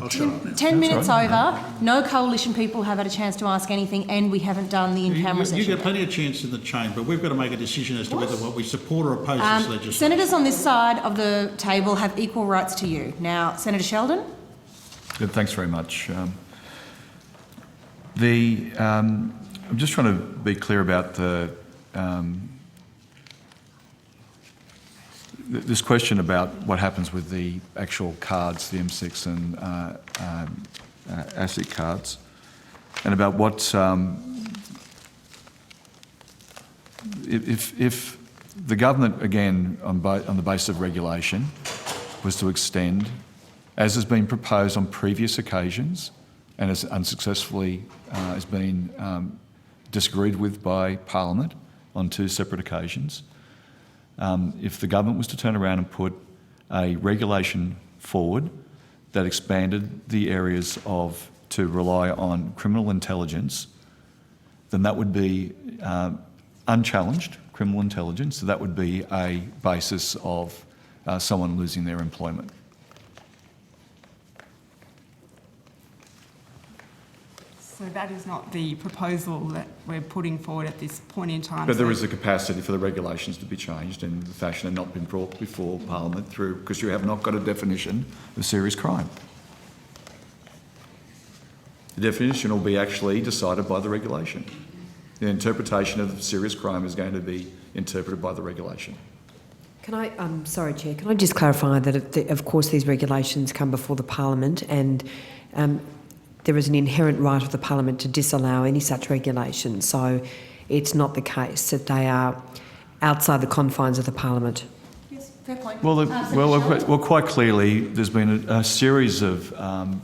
I'll shut up now. 10 minutes over, no coalition people have had a chance to ask anything, and we haven't done the in-camera You session. get plenty of chance in the chamber. We've got to make a decision as to whether what we support or oppose this legislation. Senators on this side of the table have equal rights to you. Now, Senator Sheldon? Yeah, thanks very much. I'm just trying to be clear about this question about what happens with the actual cards, the M6 and ASIC cards, and about what if the government, again, on the basis of regulation, was to extend, as has been proposed on previous occasions and has unsuccessfully has been disagreed with by Parliament on 2 separate occasions. If the government was to turn around and put a regulation forward that expanded the areas to rely on criminal intelligence, then that would be unchallenged criminal intelligence, so that would be a basis of someone losing their employment. So that is not the proposal that we're putting forward at this point in time. But there So- is a capacity for the regulations to be changed in the fashion and not been brought before Parliament through, because you have not got a definition of serious crime. The definition will be actually decided by the regulation. The interpretation of serious crime is going to be interpreted by the regulation. Can I, sorry, Chair, can I just clarify that, of course, these regulations come before the Parliament, and there is an inherent right of the Parliament to disallow any such regulations. So it's not the case that they are outside the confines of the Parliament. Yes, fair point. Well, quite clearly, there's been a series of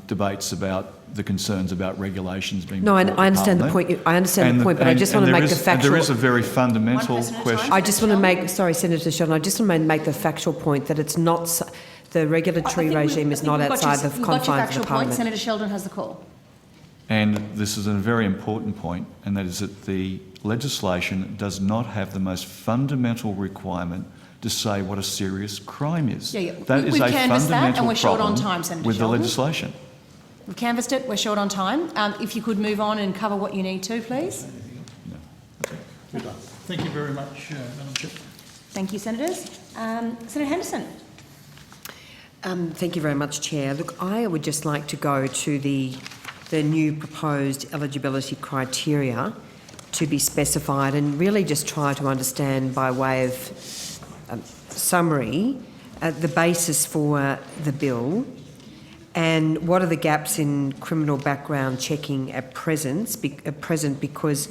debates about the concerns about regulations being. No, I before understand the Parliament. point. I understand the point, but I just want to make the factual. There is a very fundamental One person at a question. time. I just want to make, sorry, Senator Sheldon, I just want to make the factual point that it's not, the regulatory regime is not outside the confines of the Point. Parliament. Senator Sheldon has the call. And this is a very important point, and that is that the legislation does not have the most fundamental requirement to say what a serious crime is. Yeah. That is We've a canvassed that, fundamental and we're short on problem time, Senator with the Sheldon. legislation. We've canvassed it, we're short on time. If you could move on and cover what you need to, please. Good done. Thank you very much, Madam Chair. Thank you, Senators. Senator Henderson. Thank you very much, Chair. Look, I would just like to go to the new proposed eligibility criteria to be specified and really just try to understand by way of summary the basis for the bill and what are the gaps in criminal background checking at present because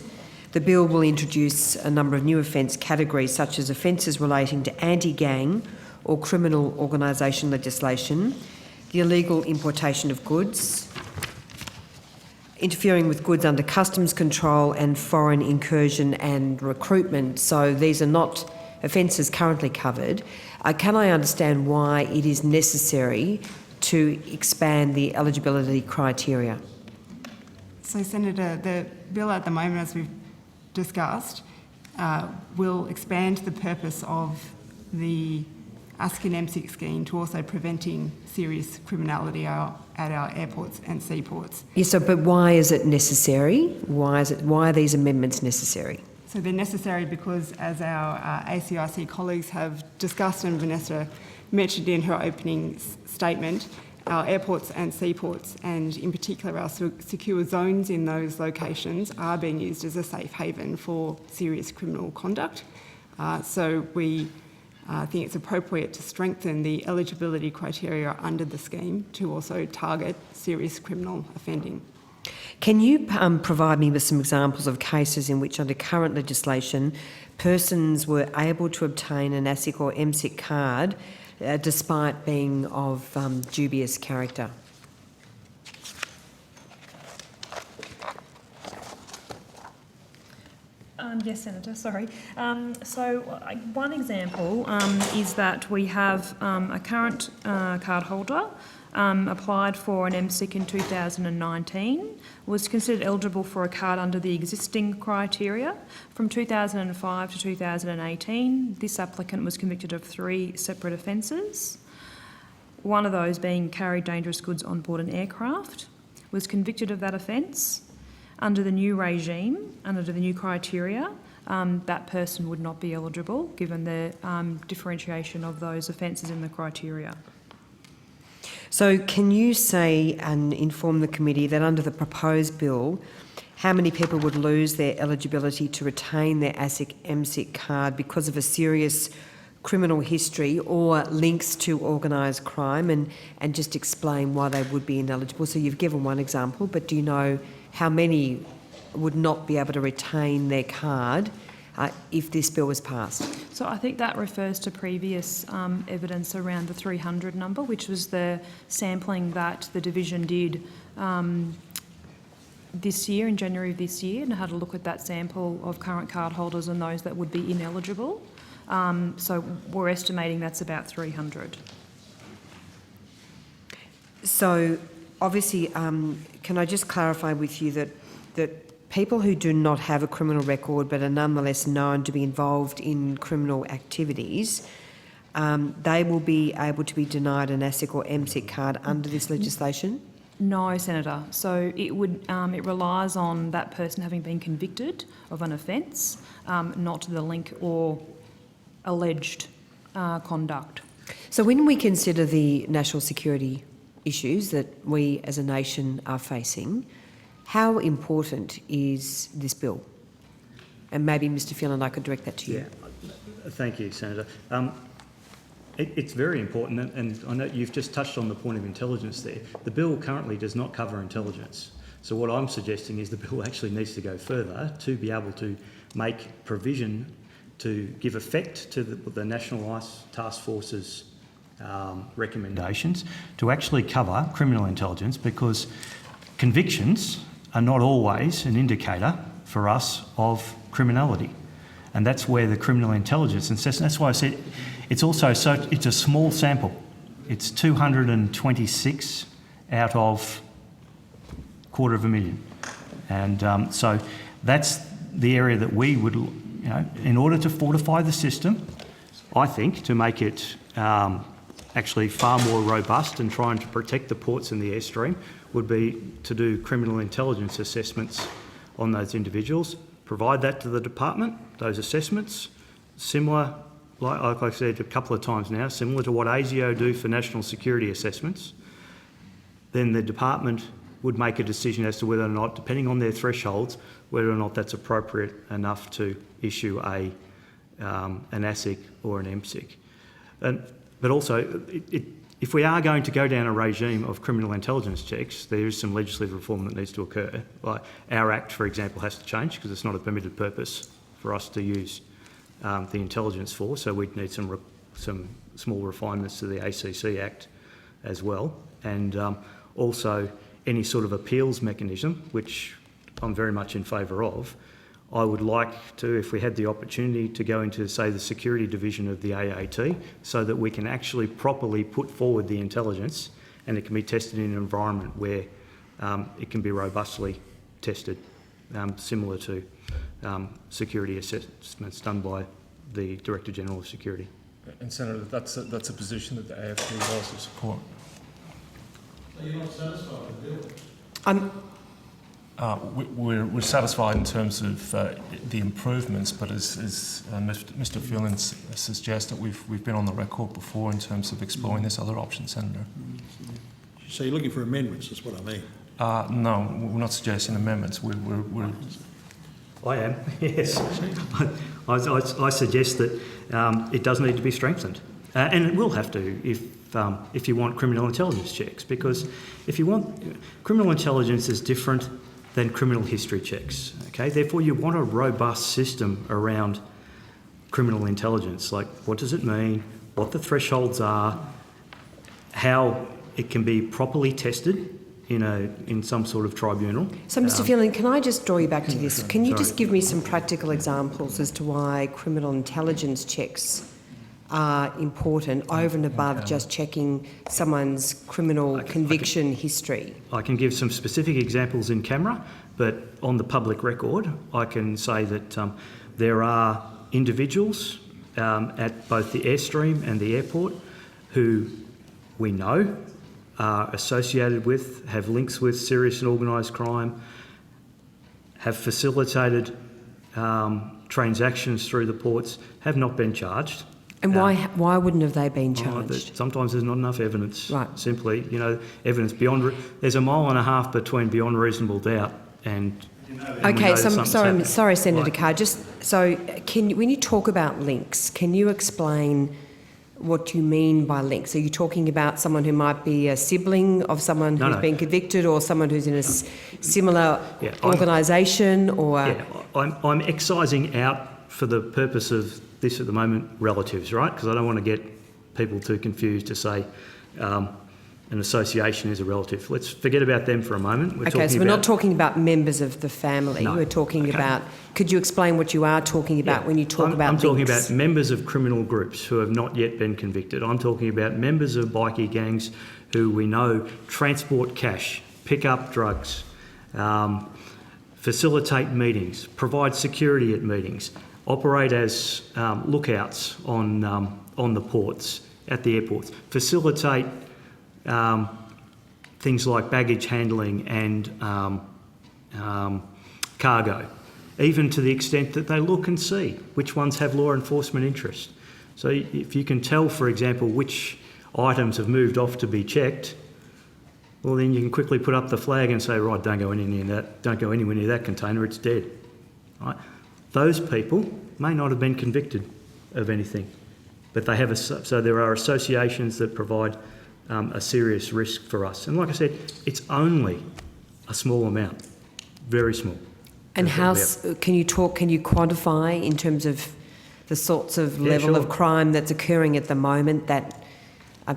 the bill will introduce a number of new offence categories such as offences relating to anti-gang or criminal organisation legislation, the illegal importation of goods, interfering with goods under customs control and foreign incursion and recruitment. So these are not offences currently covered. Can I understand why it is necessary to expand the eligibility criteria? So, Senator, the bill at the moment, as we've discussed, will expand the purpose of the ASIC and MSIC scheme to also preventing serious criminality at our airports and seaports. Yes, but why is it necessary? Why are these amendments necessary? So they're necessary because, as our ACIC colleagues have discussed and Vanessa mentioned in her opening statement, our airports and seaports, and in particular our secure zones in those locations, are being used as a safe haven for serious criminal conduct. So we think it's appropriate to strengthen the eligibility criteria under the scheme to also target serious criminal offending. Can you provide me with some examples of cases in which, under current legislation, persons were able to obtain an ASIC or MSIC card despite being of dubious character? Yes, Senator, sorry. One example is that we have a current card holder applied for an MSIC in 2019, was considered eligible for a card under the existing criteria. From 2005 to 2018, this applicant was convicted of 3 separate offences, one of those being carried dangerous goods on board an aircraft, was convicted of that offence. Under the new regime, under the new criteria, that person would not be eligible given the differentiation of those offences in the criteria. So can you say and inform the committee that under the proposed bill, how many people would lose their eligibility to retain their ASIC MSIC card because of a serious criminal history or links to organised crime, and just explain why they would be ineligible? So you've given one example, but do you know how many would not be able to retain their card if this bill was passed? So I think that refers to previous evidence around the 300 number, which was the sampling that the division did this year, in January of this year, and had a look at that sample of current card holders and those that would be ineligible. So we're estimating that's about 300. So obviously, can I just clarify with you that people who do not have a criminal record but are nonetheless known to be involved in criminal activities, they will be able to be denied an ASIC or MSIC card under this legislation? No, Senator. So it relies on that person having been convicted of an offence, not the link or alleged conduct. So when we consider the national security issues that we as a nation are facing, how important is this bill? And maybe Mr Phelan, I could direct that to you. Yeah, thank you, Senator. It's very important, and I know you've just touched on the point of intelligence there. The bill currently does not cover intelligence. So what I'm suggesting is the bill actually needs to go further to be able to make provision to give effect to the National Ice Task Force's recommendations to actually cover criminal intelligence, because convictions are not always an indicator for us of criminality. And that's where the criminal intelligence, and that's why I said it's also it's a small sample. It's 226 out of $250,000. And so that's the area that we would, in order to fortify the system, I think, to make it actually far more robust and trying to protect the ports and the airstream, would be to do criminal intelligence assessments on those individuals, provide that to the department, those assessments, similar, like I said a couple of times now, similar to what ASIO do for national security assessments. Then the department would make a decision as to whether or not, depending on their thresholds, whether or not that's appropriate enough to issue an ASIC or an MSIC. But also, if we are going to go down a regime of criminal intelligence checks, there is some legislative reform that needs to occur. Like our Act, for example, has to change because it's not a permitted purpose for us to use the intelligence for, so we'd need some small refinements to the ACC Act as well. And also any sort of appeals mechanism, which I'm very much in favour of. I would like to, if we had the opportunity, to go into, say, the security division of the AAT so that we can actually properly put forward the intelligence and it can be tested in an environment where it can be robustly tested, similar to security assessments done by the Director General of Security. And Senator, that's a position that the AFP will also support. Are you not satisfied with the bill? We're satisfied in terms of the improvements, but as Mr. Phelan suggested, we've been on the record before in terms of exploring this other option, Senator. So you're looking for amendments, is what I mean? No, we're not suggesting amendments. I am, yes. I suggest that it does need to be strengthened. And it will have to if you want criminal intelligence checks, because if you want... criminal intelligence is different than criminal history checks, okay? Therefore, you want a robust system around criminal intelligence, like what does it mean, what the thresholds are, how it can be properly tested in some sort of tribunal. So, Mr. Phelan, can I just draw you back to this? Can you just give me some practical examples as to why criminal intelligence checks are important over and above just checking someone's criminal conviction history? I can give some specific examples in camera, but on the public record, I can say that there are individuals at both the Airstream and the airport who we know are associated with, have links with serious and organised crime, have facilitated transactions through the ports, have not been charged. And why wouldn't have they been charged? Sometimes there's not enough evidence. Right. Simply, evidence beyond... There's a mile and a half between beyond reasonable doubt and... Okay, so sorry, Senator Carr. When you talk about links, can you explain what you mean by links? Are you talking about someone who might be a sibling of someone who's been convicted, or someone who's in a similar organisation, or... Yeah, I'm excising out, for the purpose of this at the moment, relatives, right? Because I don't want to get people too confused to say an association is a relative. Let's forget about them for a moment. We're not talking about members of the family. No. We're talking about... Could you explain what you are talking about when you talk about links? I'm talking about members of criminal groups who have not yet been convicted. I'm talking about members of bikie gangs who we know transport cash, pick up drugs, facilitate meetings, provide security at meetings, operate as lookouts on the ports, at the airports, facilitate things like baggage handling and cargo, even to the extent that they look and see which ones have law enforcement interest. So if you can tell, for example, which items have moved off to be checked, well, then you can quickly put up the flag and say, right, don't go anywhere near that container, it's dead. Right? Those people may not have been convicted of anything, but they have so there are associations that provide a serious risk for us. And like I said, it's only a small amount, very small. And can you quantify in terms of the sorts of level of crime that's occurring at the moment that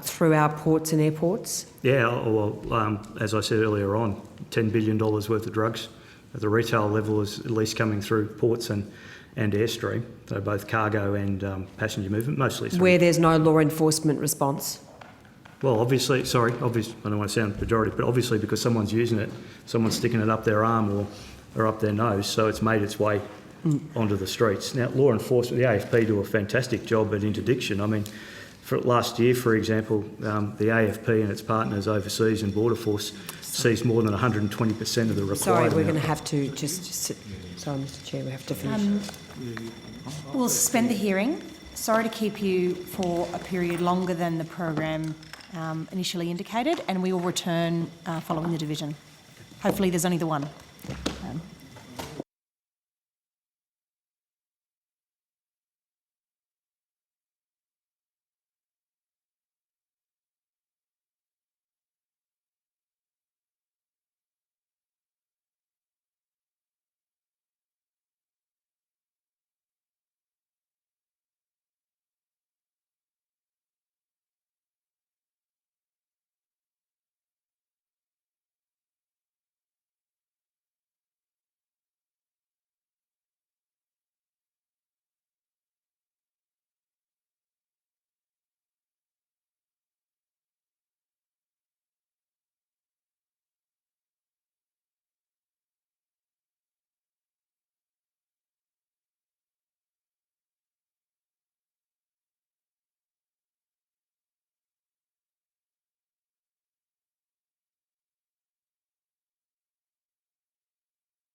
through our ports and airports? Yeah, well, as I said earlier on, $10 billion worth of drugs at the retail level is at least coming through ports and Airstream, so both cargo and passenger movement, mostly. Where there's no law enforcement response? Well, obviously, sorry, I don't want to sound pejorative, but obviously because someone's using it, someone's sticking it up their arm or up their nose, so it's made its way onto the streets. Now, law enforcement, the AFP do a fantastic job at interdiction. I mean, for last year, for example, the AFP and its partners overseas and Border Force seized more than 120% of the required Sorry, we're going to amount. have to just sit. Sorry, Mr Chair, we have to finish. We'll suspend the hearing. Sorry to keep you for a period longer than the program initially indicated, and we will return following the division. Hopefully there's only the one.